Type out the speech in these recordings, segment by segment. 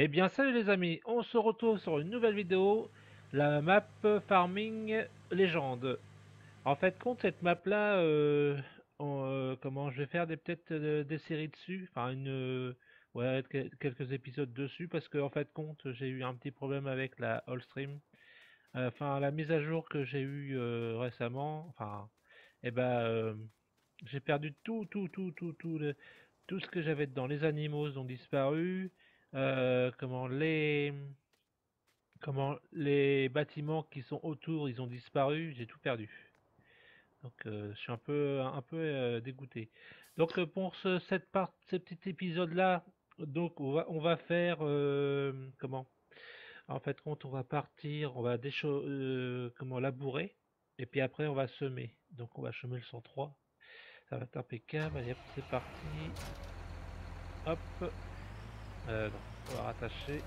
Eh bien salut les amis, on se retrouve sur une nouvelle vidéo, la map Farming Légende. En fait compte cette map là, comment je vais faire peut-être des séries dessus, enfin ouais, quelques épisodes dessus parce que en fait compte j'ai eu un petit problème avec la Allstream. Enfin la mise à jour que j'ai eu récemment, enfin et ben j'ai perdu tout ce que j'avais dedans. Les animaux ont disparu. Comment les bâtiments qui sont autour, ils ont disparu. J'ai tout perdu. Donc je suis un peu dégoûté. Donc pour ce petit épisode là, donc on va faire comment? En fait, quand on va partir, on va comment labourer et puis après on va semer. Donc on va semer le 103. Ça va être impeccable. Allez hop, c'est parti. Hop. Non, on va rattacher.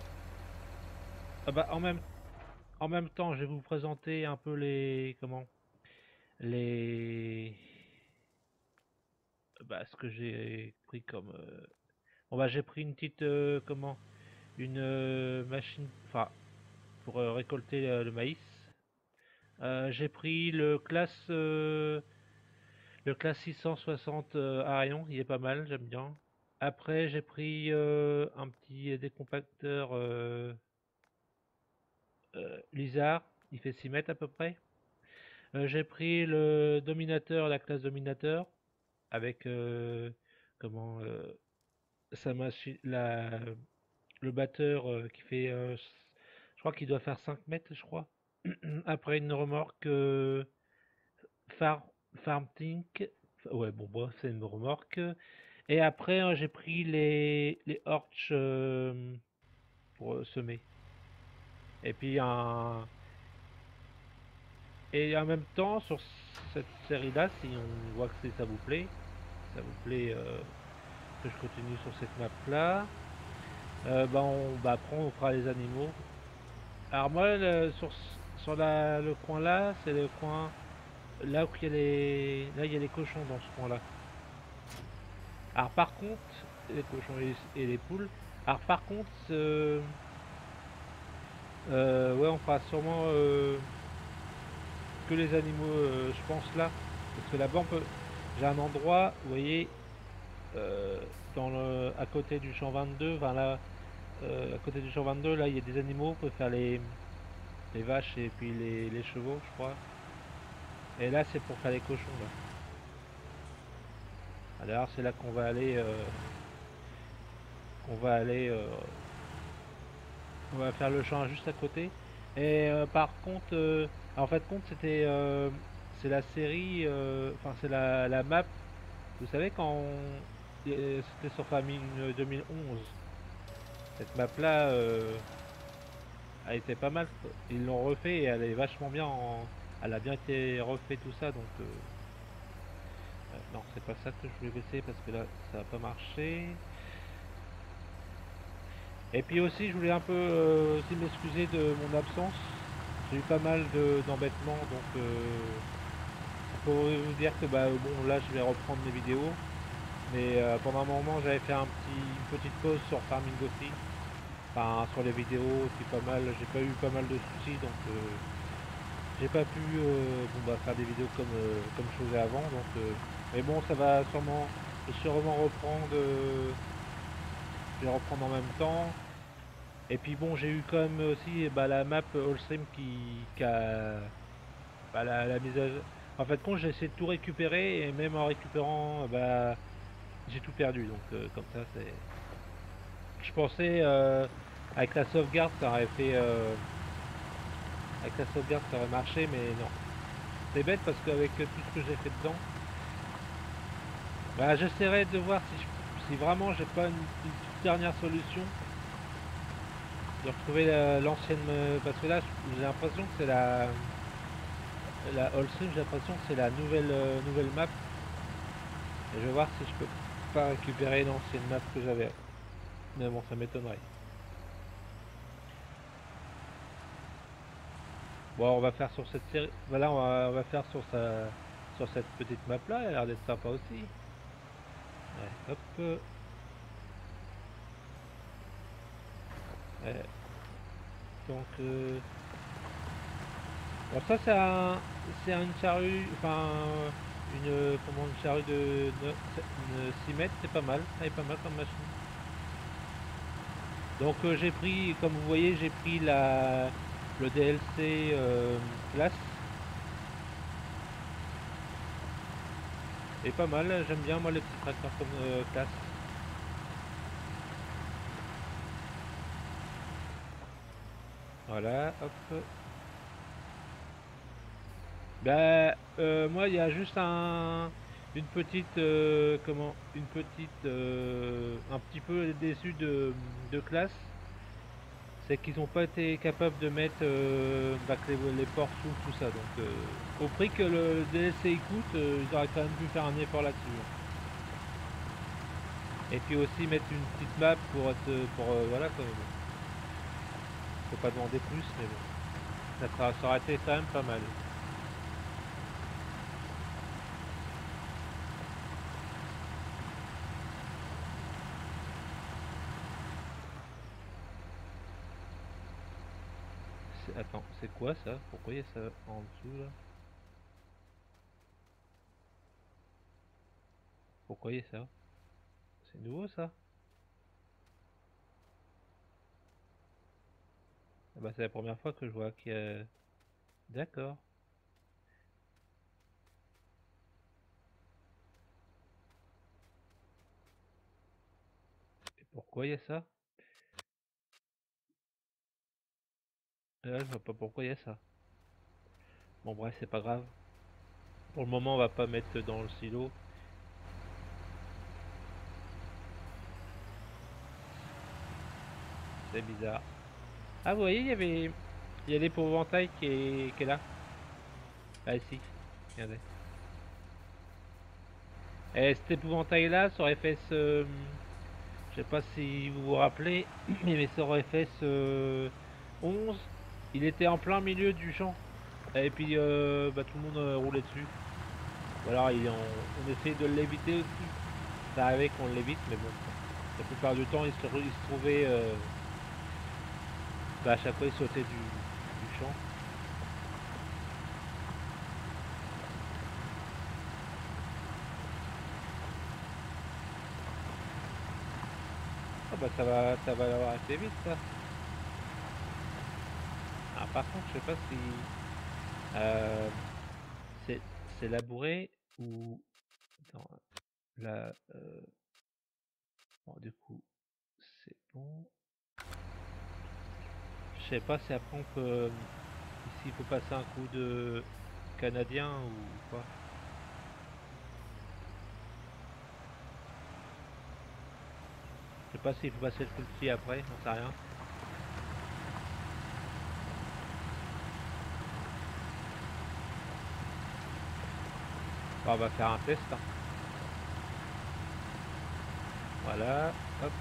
Ah bah en même temps, je vais vous présenter un peu les ce que j'ai pris comme bon bah j'ai pris une petite une machine pour récolter le maïs. J'ai pris le classe 660 à rayon, il est pas mal, j'aime bien. Après, j'ai pris un petit décompacteur Lizard, il fait 6 mètres à peu près. J'ai pris le dominateur, la classe dominateur, avec comment sa machine, le batteur qui fait, je crois qu'il doit faire 5 mètres, je crois. Après une remorque Far, Farm Tank, ouais bon bref c'est une remorque. Et après j'ai pris les Horch pour semer. Et puis et en même temps sur cette série-là, si on voit que ça vous plaît, ça vous plaît que je continue sur cette map là, après on fera les animaux. Alors moi sur le coin là, c'est le coin là où il y a les cochons dans ce coin là. Alors par contre, les cochons et les poules. Alors par contre, ouais on fera sûrement que les animaux, je pense là, parce que là-bas j'ai un endroit, vous voyez, euh, à côté du champ 22, enfin là, à côté du champ 22, là, il y a des animaux, on peut faire les vaches et puis les chevaux, je crois. Et là, c'est pour faire les cochons, là. Alors, c'est là qu'on va aller, on va faire le champ juste à côté. Et par contre, en fait, compte, c'est la série, enfin, c'est la map. Vous savez, c'était sur Farming 2011, cette map-là, elle était pas mal. Ils l'ont refait et elle est vachement bien. Elle a bien été refait tout ça, donc non, c'est pas ça que je voulais baisser parce que là, ça va pas marcher. Et puis aussi, je voulais un peu aussi m'excuser de mon absence. J'ai eu pas mal d'embêtements, donc pour vous dire que bon, là, je vais reprendre mes vidéos. Mais pendant un moment, j'avais fait une petite pause sur Farming aussi. Enfin, sur les vidéos, puis pas mal, j'ai pas eu pas mal de soucis, donc j'ai pas pu faire des vidéos comme je faisais avant. Donc, mais bon, ça va sûrement, je vais sûrement je vais reprendre en même temps. Et puis bon, j'ai eu quand même aussi la map Allstream qui a la mise à jour. En fait, quand j'ai essayé de tout récupérer et même en récupérant, j'ai tout perdu. Donc comme ça, c'est. Je pensais avec la sauvegarde, ça aurait fait. Avec la sauvegarde, ça aurait marché, mais non. C'est bête parce qu'avec tout ce que j'ai fait dedans, j'essaierai de voir si vraiment j'ai pas une toute dernière solution de retrouver l'ancienne. Parce que là, j'ai l'impression que c'est la Allstream, j'ai l'impression que c'est la nouvelle map. Et je vais voir si je peux pas récupérer l'ancienne map que j'avais. Mais bon, ça m'étonnerait. Bon, on va faire sur cette série. Voilà, on va faire sur cette petite map là. Elle a l'air d'être sympa aussi. Ouais, hop. Ouais. Donc, bon, ça c'est une charrue, enfin, une charrue de 6 mètres, c'est pas mal, elle est pas mal comme machine. Donc j'ai pris, comme vous voyez, j'ai pris le DLC classe, et pas mal, j'aime bien moi les petits tracteurs comme classe. Voilà, hop. Bah, moi, il y a juste une petite, un petit peu déçu de classe, c'est qu'ils n'ont pas été capables de mettre bah, que les ports s'ouvrent, tout ça. Donc, au prix que le DLC il coûte, ils auraient quand même pu faire un effort là-dessus, hein. Et puis aussi mettre une petite map voilà quoi. Mais bon, faut pas demander plus, mais bon, ça aurait été quand même pas mal. Attends, c'est quoi ça? Pourquoi il y a ça en dessous là? Pourquoi il y a ça? C'est nouveau ça? Ah bah, c'est la première fois que je vois qu'il y a... D'accord. Et pourquoi il y a ça? Là, je vois pas pourquoi il y a ça. Bon, bref, c'est pas grave. Pour le moment, on va pas mettre dans le silo. C'est bizarre. Ah, vous voyez, il y a l'épouvantail qui est là. Ah, ici. Regardez. Et cet épouvantail-là, ça aurait fait ce... Je sais pas si vous vous rappelez, mais ça aurait fait ce 11. Il était en plein milieu du champ. Et puis, bah, tout le monde roulait dessus. Ou alors, on essayait de l'éviter aussi. Ça arrivait qu'on l'évite, mais bon, la plupart du temps, il se trouvait, bah, à chaque fois, il sautait du champ. Ah bah ça va avoir assez vite ça. Ah, par contre, je sais pas si euh, c'est c'est labouré ou attends, là, bon, du coup, c'est bon. Je sais pas si après on peut ici il faut passer un coup de canadien ou quoi. Je sais pas s'il faut passer le culti après, j'en sais rien. Bon, on va faire un test, hein. Voilà, hop.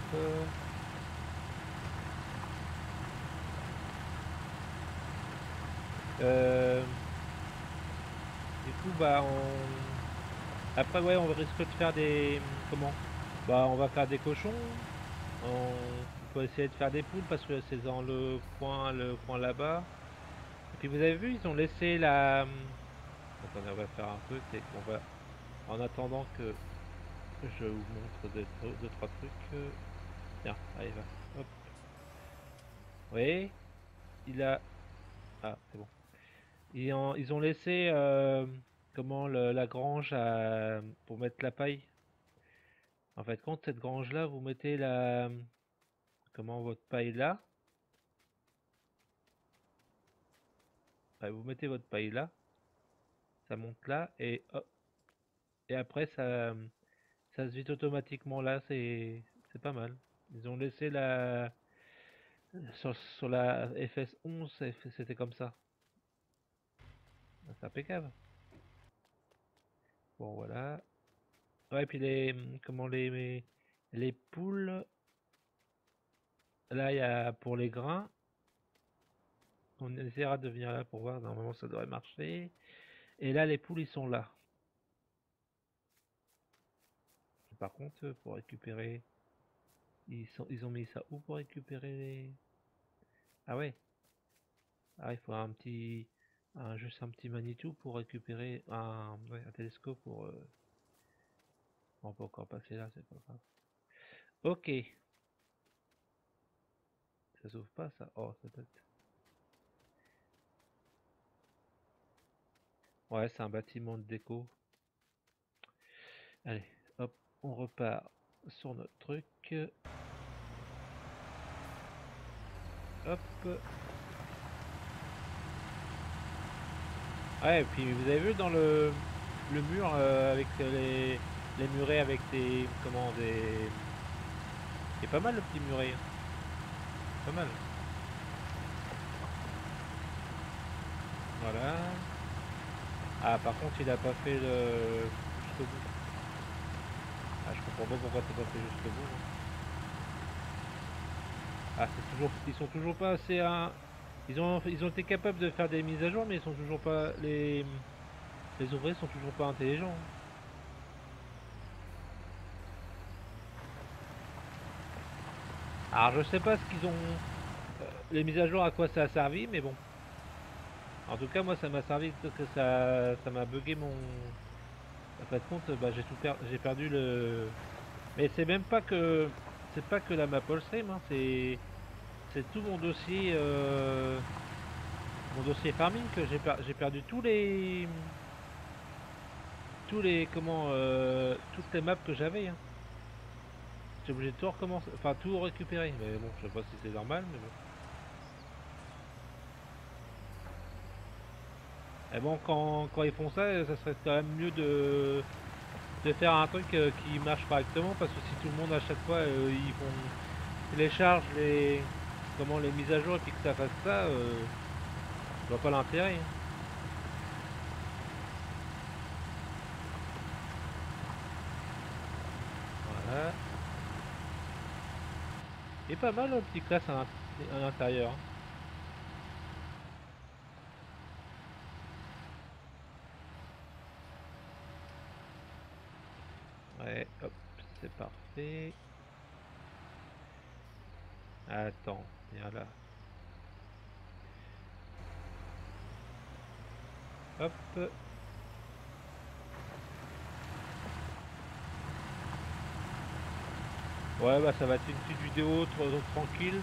Euh, du coup, bah, après, ouais, on risque de faire des... Comment? Bah, on va faire des cochons. On peut essayer de faire des poules parce que c'est dans le coin là-bas. Et puis, vous avez vu, ils ont laissé la... Attendez, on va faire un truc, c'est qu'on va... En attendant que je vous montre deux, trois trucs. Tiens, allez, va. Hop. Oui, il a... Ah, c'est bon. Ils ont laissé la grange pour mettre la paille. En fait, quand cette grange-là, vous mettez votre paille là. Ouais, vous mettez votre paille là, ça monte là, et hop, et après ça se vide automatiquement là, c'est pas mal. Ils ont laissé sur la FS11, c'était comme ça. C'est impeccable. Bon, voilà. Ouais, puis les poules, là, il y a pour les grains. On essaiera de venir là pour voir. Normalement, ça devrait marcher. Et là, les poules, ils sont là. Par contre, pour récupérer, ils ont mis ça où pour récupérer les... Ah ouais. Ah, il faut juste un petit Manitou pour récupérer ouais, un télescope pour. On peut encore passer là, c'est pas grave. Ok. Ça s'ouvre pas ça. Oh, ça peut être. Ouais, c'est un bâtiment de déco. Allez, hop, on repart sur notre truc. Hop. Ouais, et puis vous avez vu dans le mur avec les murets avec des. Comment des. C'est pas mal le petit muret, hein. Pas mal. Voilà. Ah, par contre, il a pas fait le jusqu'au bout. Ah, je comprends pas pourquoi c'est pas fait jusqu'au bout, hein. Ah, ils sont toujours pas assez. Ils ont été capables de faire des mises à jour, mais ils sont toujours pas. Les ouvriers sont toujours pas intelligents, hein. Alors, je sais pas ce qu'ils ont. Les mises à jour, à quoi ça a servi, mais bon. En tout cas, moi, ça m'a servi que ça m'a bugué mon. En fin de compte, bah, j'ai perdu le. Mais c'est pas que la map Allstream, hein, c'est tout mon dossier farming que j'ai perdu toutes les maps que j'avais, hein. J'étais obligé de tout recommencer, enfin tout récupérer. Mais bon, je sais pas si c'est normal, mais bon. Et bon, quand ils font ça, ça serait quand même mieux de faire un truc qui marche correctement, parce que si tout le monde à chaque fois ils font télécharge les mises à jour et puis que ça fasse ça, je vois pas l'intérêt, hein. Voilà. Et pas mal le petit classe à l'intérieur, hein. Ouais, hop, c'est parfait. Attends, viens là. Hop. Ouais, bah ça va être une petite vidéo tranquille.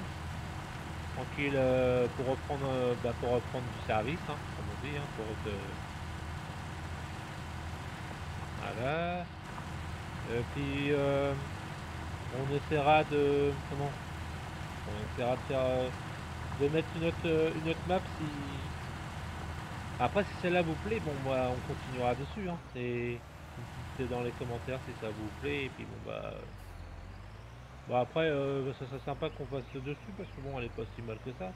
Tranquille pour reprendre du service, hein, comme on dit, hein, voilà. Et puis on essaiera de comment on essaiera de faire de mettre une autre map si après si celle-là vous plaît, bon moi on continuera dessus, hein. C'est vous me dites dans les commentaires si ça vous plaît et puis bon bah bon après ça serait sympa qu'on fasse le dessus parce que bon elle est pas si mal que ça.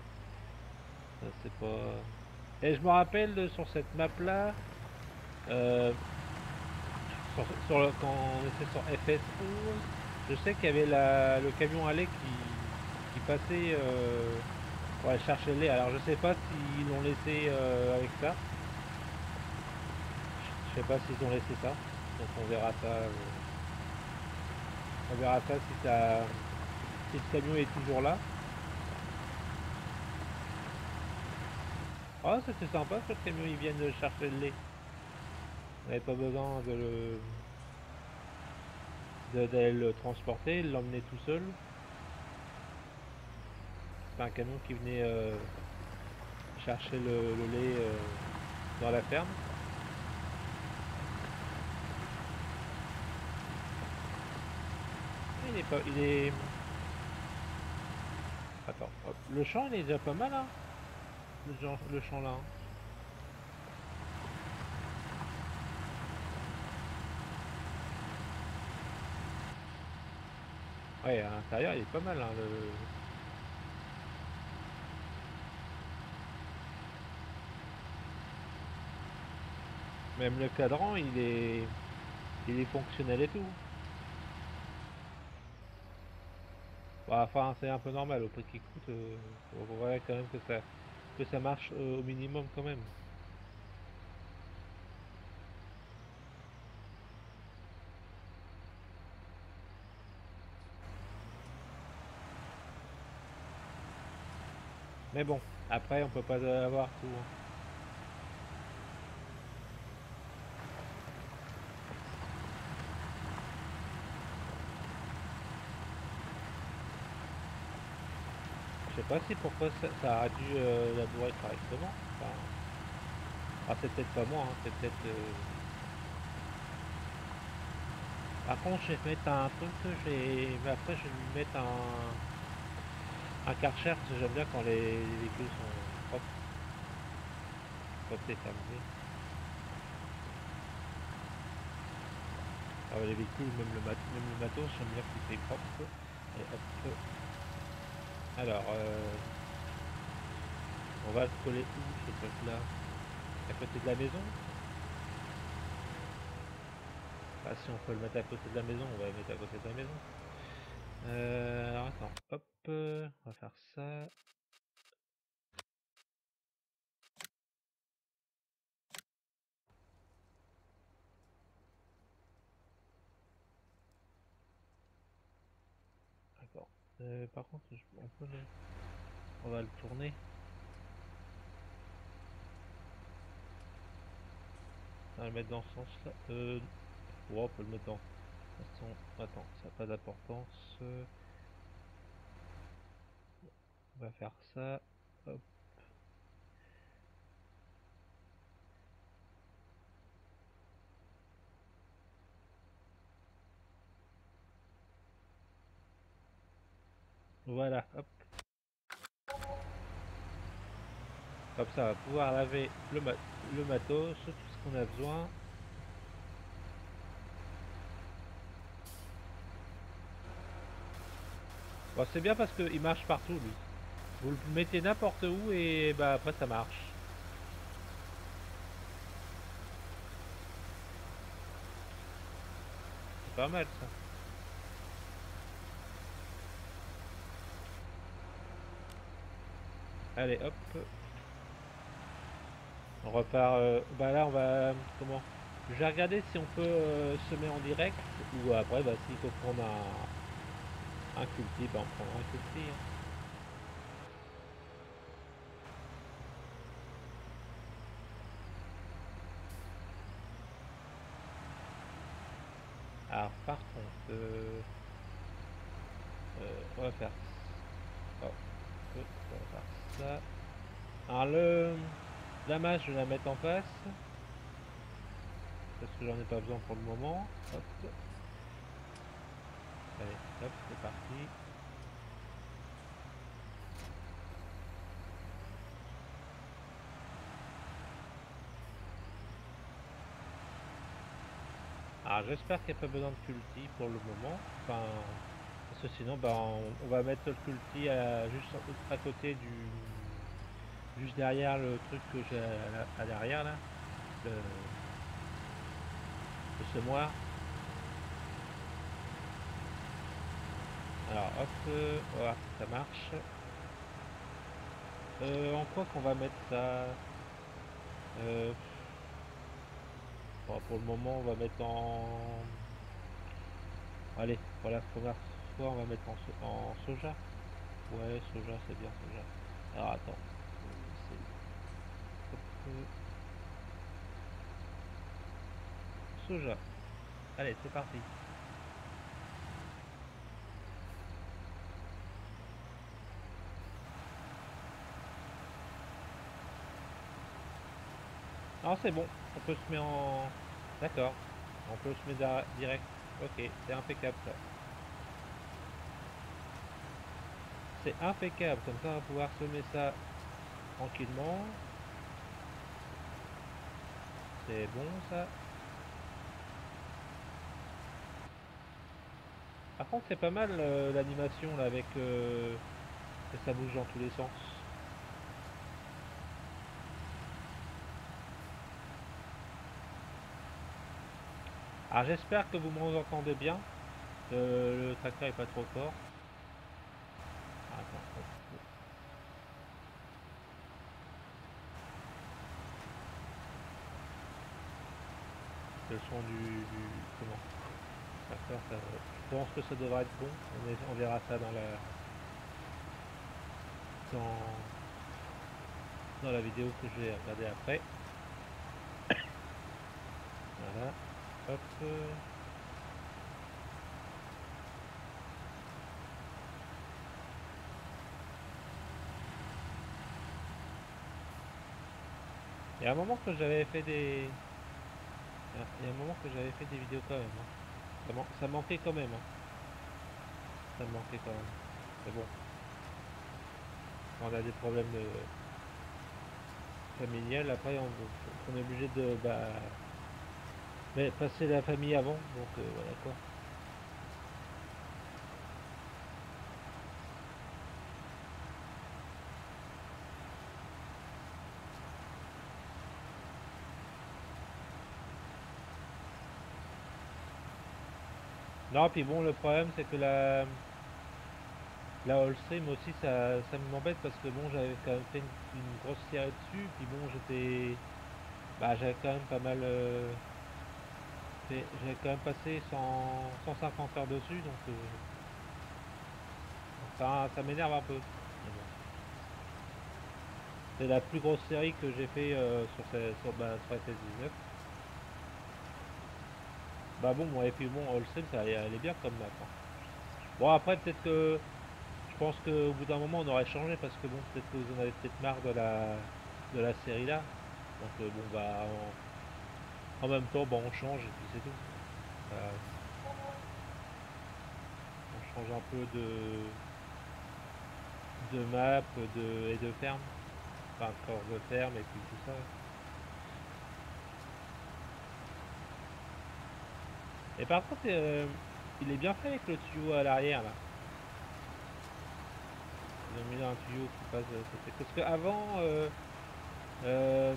Ça, c'est pas. Et je me rappelle sur cette map là euh, quand on était sur FS11, je sais qu'il y avait le camion allait qui passait pour aller chercher le lait. Alors je sais pas s'ils l'ont laissé avec ça. Je sais pas s'ils ont laissé ça. Donc on verra ça. On verra ça si le camion est toujours là. Ah, c'était sympa que le camion il vienne chercher le lait. On n'avait pas besoin d'aller le transporter, l'emmener tout seul. C'était un camion qui venait chercher le lait dans la ferme. Il est pas. Il est. Attends, hop. Le champ il est déjà pas mal, hein. Le champ là, hein. Ouais, à l'intérieur il est pas mal, hein, même le cadran il est fonctionnel et tout. Bah, enfin c'est un peu normal au prix qu'il coûte. On voudrait quand même que ça marche au minimum quand même. Mais bon, après on peut pas avoir tout, hein. Je sais pas si pourquoi ça a dû labourer correctement. Enfin, ah, c'est peut-être pas moi, hein, c'est peut-être... Par contre, je vais mettre un truc que j'ai... Mais après, je vais lui mettre un Karcher, parce que j'aime bien quand les véhicules sont propres, quand c'est terminé. Alors, les véhicules, même le matos, j'aime bien qu'il fait propre. Et hop. Alors, on va le coller où, ce truc-là? À côté de la maison? Ah, si on peut le mettre à côté de la maison, on va le mettre à côté de la maison. Alors attends, hop, on va faire ça. D'accord. Par contre, on va le tourner. On va le mettre dans ce sens-là. Ouais, on peut le mettre dans... De toute façon, attends, ça n'a pas d'importance. On va faire ça. Hop. Voilà, hop. Comme ça, on va pouvoir laver le matos, tout ce qu'on a besoin. Bon, c'est bien parce qu'il marche partout, lui. Vous le mettez n'importe où et bah après ça marche. C'est pas mal ça. Allez, hop. On repart. Bah là, on va. Comment? Je vais regarder si on peut semer en direct ou après, bah s'il faut prendre un culti, bah on prendra un culti, hein. Alors, par contre, on va faire. Oh, on va faire ça. Alors la masse, je vais la mettre en face parce que j'en ai pas besoin pour le moment. Hop. Allez, hop, c'est parti. Alors j'espère qu'il n'y a pas besoin de culti pour le moment. Enfin, parce que sinon, bah, on va mettre le culti juste à côté juste derrière le truc que j'ai à l'arrière là, le, le semoir. Alors hop, on va voir si ça marche. En quoi qu'on va mettre ça? Euh, bon, pour le moment, on va mettre en... Allez, pour la première fois, on va mettre en soja. Ouais, soja, c'est bien, soja. Alors attends, hop, soja. Allez, c'est parti. Non, c'est bon, on peut se mettre en... D'accord, on peut se mettre direct. Ok, c'est impeccable ça. C'est impeccable, comme ça on va pouvoir semer ça tranquillement. C'est bon ça. Par contre c'est pas mal l'animation là avec que ça bouge dans tous les sens. Alors j'espère que vous m'entendez bien. Le tracteur est pas trop fort. Attends, hop, le son comment tracteur, je pense que ça devrait être bon. On verra ça dans dans la vidéo que je vais regarder après. Voilà. Hop. Il y a un moment que j'avais fait des... Il y a un moment que j'avais fait des vidéos quand même, hein. Ça manquait quand même, hein. Ça manquait quand même. Mais bon, quand on a des problèmes familiales, après on est obligé de passer la famille avant, donc voilà quoi. Non, puis bon, le problème c'est que la Allstream aussi, ça m'embête parce que bon, j'avais quand même fait une grosse série dessus, puis bon, j'avais quand même pas mal, j'avais quand même passé 150 heures dessus, donc ça m'énerve un peu. Mais bon, c'est la plus grosse série que j'ai fait sur FS19. Bah bon, et puis bon, Allstream, elle est bien comme map, hein. Bon, après, peut-être que je pense qu'au bout d'un moment, on aurait changé parce que bon, peut-être que vous en avez peut-être marre de la série là. Donc bon, en même temps, bon, on change et puis c'est tout. Euh, on change un peu de map et de ferme. Enfin, corps de ferme et puis tout ça. Et par contre, il est bien fait avec le tuyau à l'arrière là. Ils ont mis un tuyau qui passe de côté. Parce qu'avant, euh,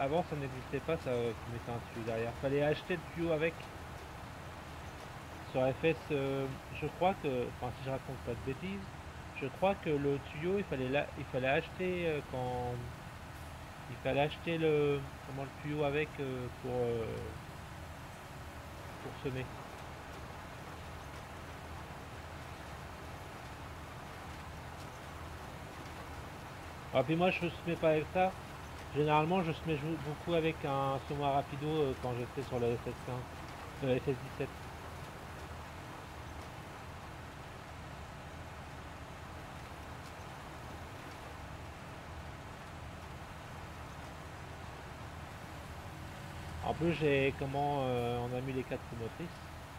avant ça n'existait pas ça, qui mettait un tuyau derrière. Fallait acheter le tuyau avec. Sur FS, je crois que, enfin si je raconte pas de bêtises, je crois que le tuyau, il fallait acheter il fallait acheter le tuyau avec pour semer. Ah, puis moi, je semais pas avec ça. Généralement, je semais beaucoup avec un semoir rapido quand j'étais sur le FS15, FS17. En plus, on a mis les quatre roues motrices.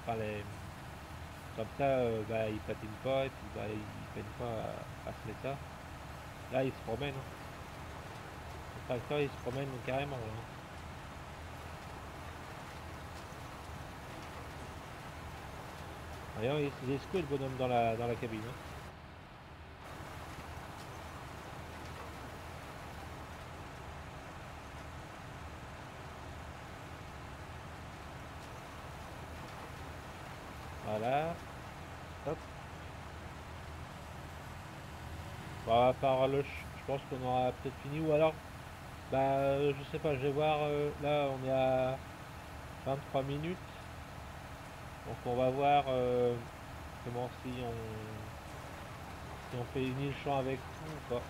Enfin, comme ça, il patine pas et puis il peine pas à se mettre ça. Là, il se promène, hein. Le tracteur, il se promène carrément, là, hein. D'ailleurs, il est secoué le bonhomme dans la cabine, hein. Voilà. Hop. Bon, à part je pense qu'on aura peut-être fini. Ou alors, je sais pas, je vais voir. Là, on est à 23 minutes. Donc, on va voir comment si on fait une le champ avec tout ou pas.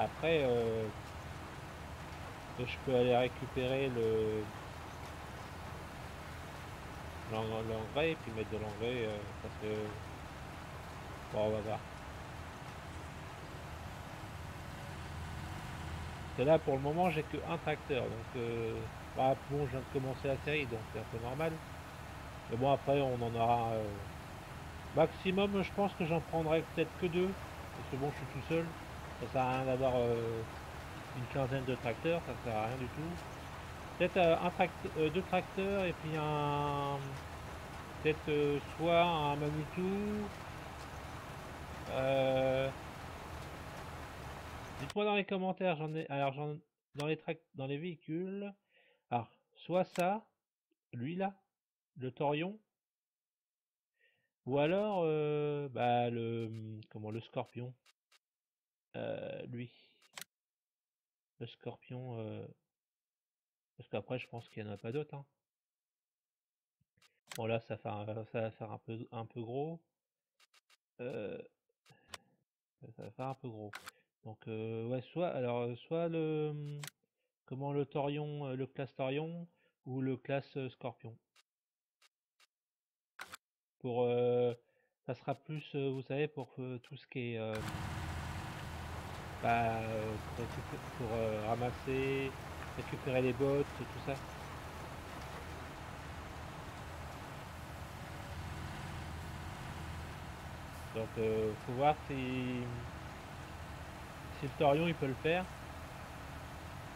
Après, je peux aller récupérer l'engrais et puis mettre de l'engrais parce que bon, on va voir. Parce que là, pour le moment, j'ai que un tracteur, donc bon, je viens de commencer la série, donc c'est un peu normal. Mais bon, après, on en aura maximum. Je pense que j'en prendrai peut-être que deux, parce que bon, je suis tout seul. Ça sert à rien d'avoir une quinzaine de tracteurs, ça sert à rien du tout. Peut-être deux tracteurs et puis peut-être soit un Manitou. euh, Dites-moi dans les commentaires, dans les véhicules. Alors, soit ça, lui là, le Torion, ou alors le Scorpion, lui, le Scorpion, parce qu'après je pense qu'il n'y en a pas d'autres, hein. Bon là ça va faire un peu gros. Ça va faire un peu gros. Donc ouais, soit comment le Thorion, le classe Thorion ou le classe Scorpion. Pour ça sera plus, vous savez, pour tout ce qui est pour ramasser, récupérer les bottes, tout ça. Donc faut voir si le Thorion il peut le faire.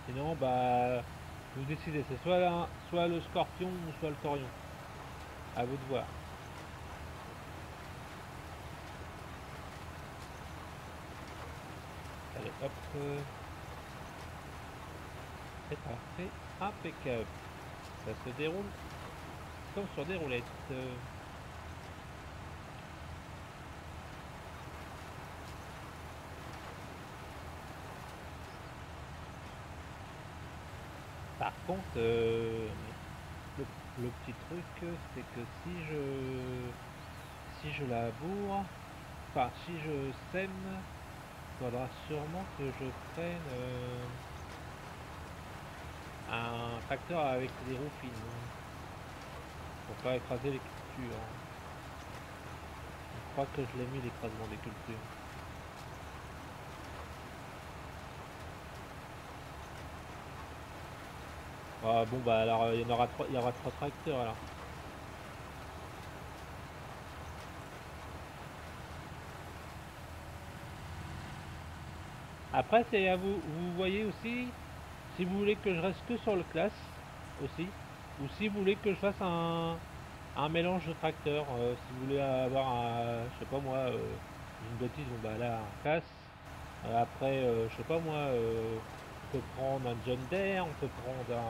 Sinon bah vous décidez, c'est soit le Scorpion ou soit le Thorion. À vous de voir. Allez hop, c'est parfait, impeccable. Ça se déroule comme sur des roulettes. Par contre, le petit truc, c'est que si je laboure, enfin si je sème, il faudra sûrement que je prenne un tracteur avec des roues fines pour pas écraser les cultures. Je crois que je l'ai mis l'écrasement des cultures. Ah, bon bah alors il y aura trois tracteurs alors. Après c'est à vous, vous voyez aussi si vous voulez que je reste que sur le classe aussi, ou si vous voulez que je fasse un mélange de tracteurs, si vous voulez avoir un, je sais pas moi, une bêtise, bon bah là un classe, après je sais pas moi, on peut prendre un John Deere, on peut prendre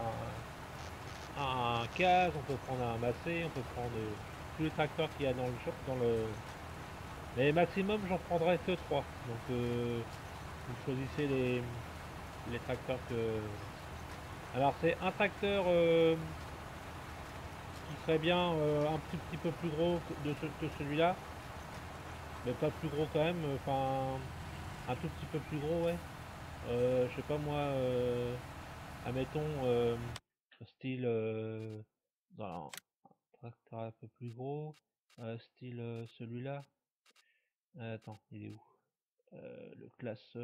un Case, on peut prendre un Massey, on peut prendre tous les tracteurs qu'il y a dans le shop, mais maximum j'en prendrai que 3, donc vous choisissez les tracteurs que... Alors c'est un tracteur qui serait bien un petit peu plus gros que celui-là, mais pas plus gros quand même, enfin un tout petit peu plus gros, ouais. Je sais pas moi, admettons style dans un tracteur un peu plus gros, style celui-là. Attends, il est où? Le classe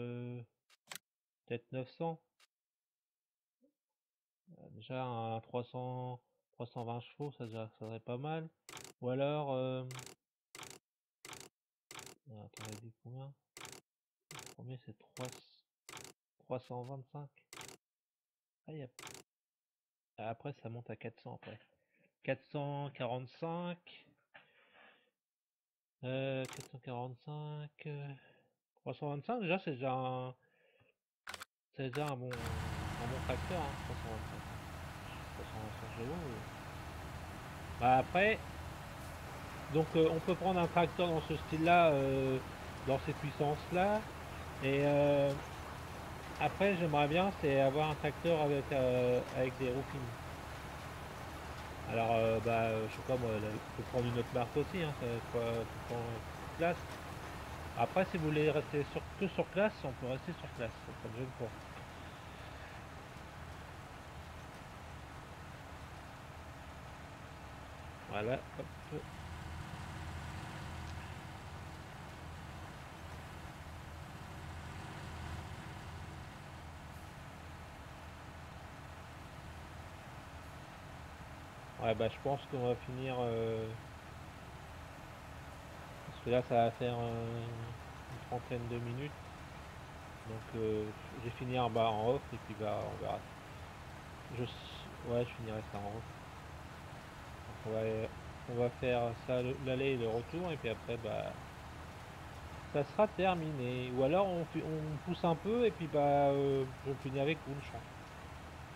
peut-être 900. Déjà un 320 chevaux, ça serait pas mal. Ou alors, attends, on a dit combien? Le premier c'est 325. Ah, après ça monte à 400 après. 445. 445. 325 déjà c'est déjà un bon tracteur, hein, 325. 325 chevaux. Bah après, donc on peut prendre un tracteur dans ce style-là, dans ces puissances-là. Et après, j'aimerais bien, c'est avoir un tracteur avec des roues fines. Alors, bah, je sais pas moi, on peut prendre une autre marque aussi, hein, ça va être pas classe. Après, si vous voulez rester que sur classe, on peut rester sur classe, ça me gêne pas. Voilà, hop. Ouais, bah, je pense qu'on va finir. Parce que là, ça va faire une trentaine de minutes. Donc, j'ai fini en off et puis bah, on verra. Ouais, je finirai ça en off. Donc, on va faire ça, l'aller et le retour, et puis après, bah, ça sera terminé. Ou alors, on pousse un peu, et puis bah, je finis avec vous le champ.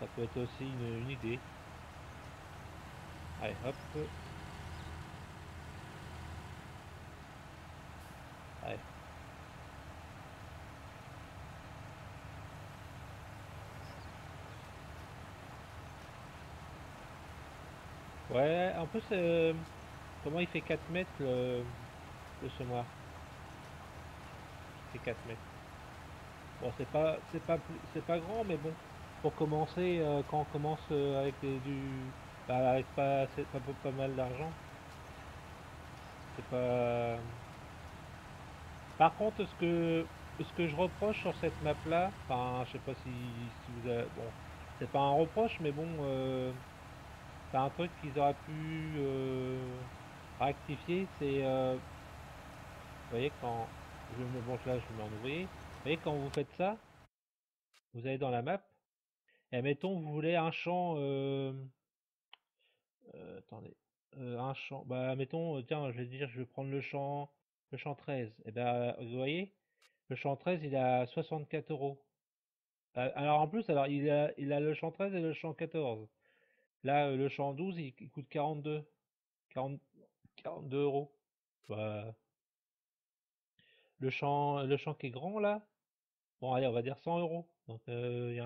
Ça peut être aussi une idée. Allez, hop. Allez. Ouais, en plus, comment il fait 4 mètres le semoir? Il fait 4 mètres. Bon, c'est pas grand, mais bon, pour commencer, quand on commence avec bah, avec pas mal d'argent, c'est pas. Par contre, ce que je reproche sur cette map-là, enfin, je sais pas si vous avez, bon, c'est pas un reproche, mais bon, c'est un truc qu'ils auraient pu rectifier, c'est, vous voyez, quand bon, là, je mets en ouvrier, vous voyez, quand vous faites ça, vous allez dans la map, et mettons, vous voulez un champ, attendez, un champ, bah, mettons, tiens, je vais dire, je vais prendre le champ 13, et ben, vous voyez, le champ 13, il est à 64 euros. Alors en plus, alors il a le champ 13 et le champ 14. Là, le champ 12, il coûte 40, 42 euros. Bah, le champ qui est grand là, bon allez, on va dire 100 euros. Donc ils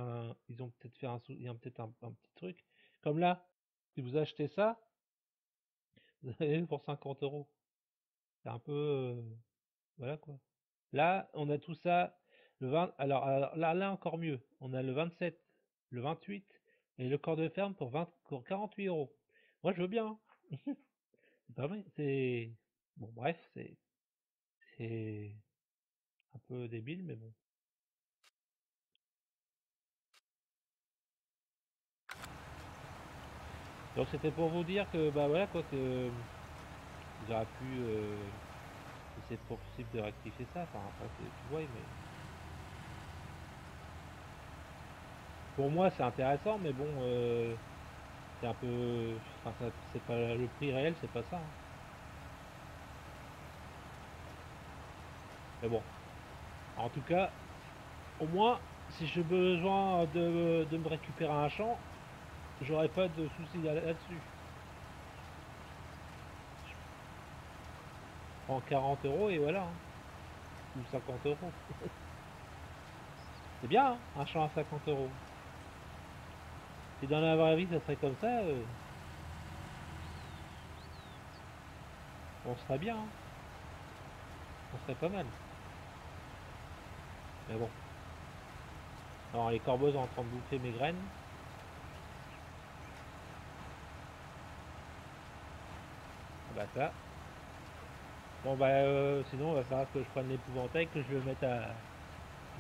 ont peut-être fait il y a peut-être un petit truc. Comme là, si vous achetez ça, vous avez pour 50 euros. C'est un peu, voilà quoi. Là, on a tout ça, le 20, alors là encore mieux. On a le 27, le 28 et le corps de ferme pour 48 euros. Moi, je veux bien, hein. C'est pas vrai, c'est, bon, bref, c'est un peu débile, mais bon. Donc, c'était pour vous dire que, bah voilà, quoi, que ils auraient pu, si c'est possible de rectifier ça, enfin, après, tu vois, mais pour moi, c'est intéressant, mais bon, c'est un peu, enfin, c'est pas le prix réel, c'est pas ça, hein. Mais bon, en tout cas, au moins, si j'ai besoin de me récupérer un champ, j'aurai pas de soucis là-dessus. Je prends 40 euros et voilà, hein. Ou 50 euros. C'est bien, hein, un champ à 50 euros. Si dans la vraie vie ça serait comme ça, on serait bien, hein. On serait pas mal. Mais bon. Alors les corbeaux sont en train de bouffer mes graines. Ah bah ça. Bon bah sinon il va falloir que je prenne l'épouvantail, que je le mette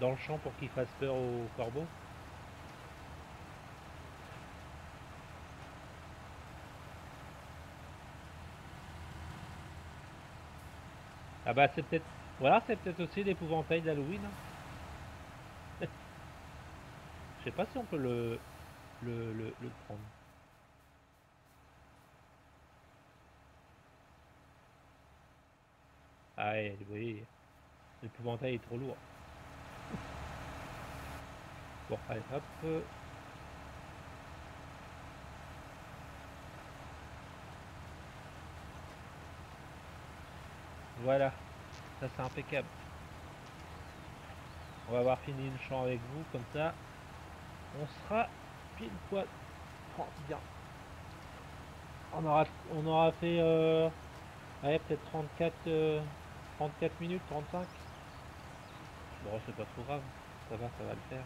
dans le champ pour qu'il fasse peur aux corbeaux. Ah bah c'est peut-être. Voilà, c'est peut-être aussi l'épouvantail d'Halloween, hein. Je sais pas si on peut le prendre. Ah ouais, vous voyez, l'épouvantail est trop lourd. Bon, allez, hop. Voilà, ça c'est impeccable. On va avoir fini le champ avec vous, comme ça, on sera pile poil. Oh, bien. On aura fait, allez, peut-être 34 minutes, 35. Bon, c'est pas trop grave, ça va le faire.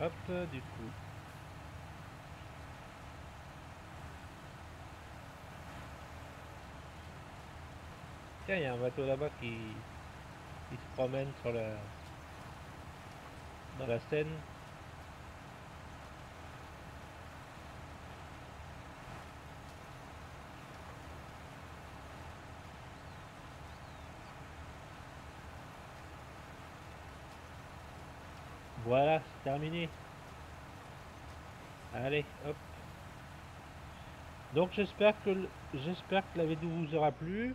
Hop, du coup. Tiens, il y a un bateau là-bas qui se promène dans la Seine. Voilà, c'est terminé. Allez, hop. Donc j'espère que la vidéo vous aura plu.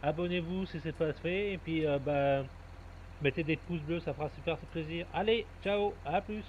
Abonnez-vous si c'est pas fait. Et puis bah mettez des pouces bleus, ça fera super plaisir. Allez, ciao, à plus.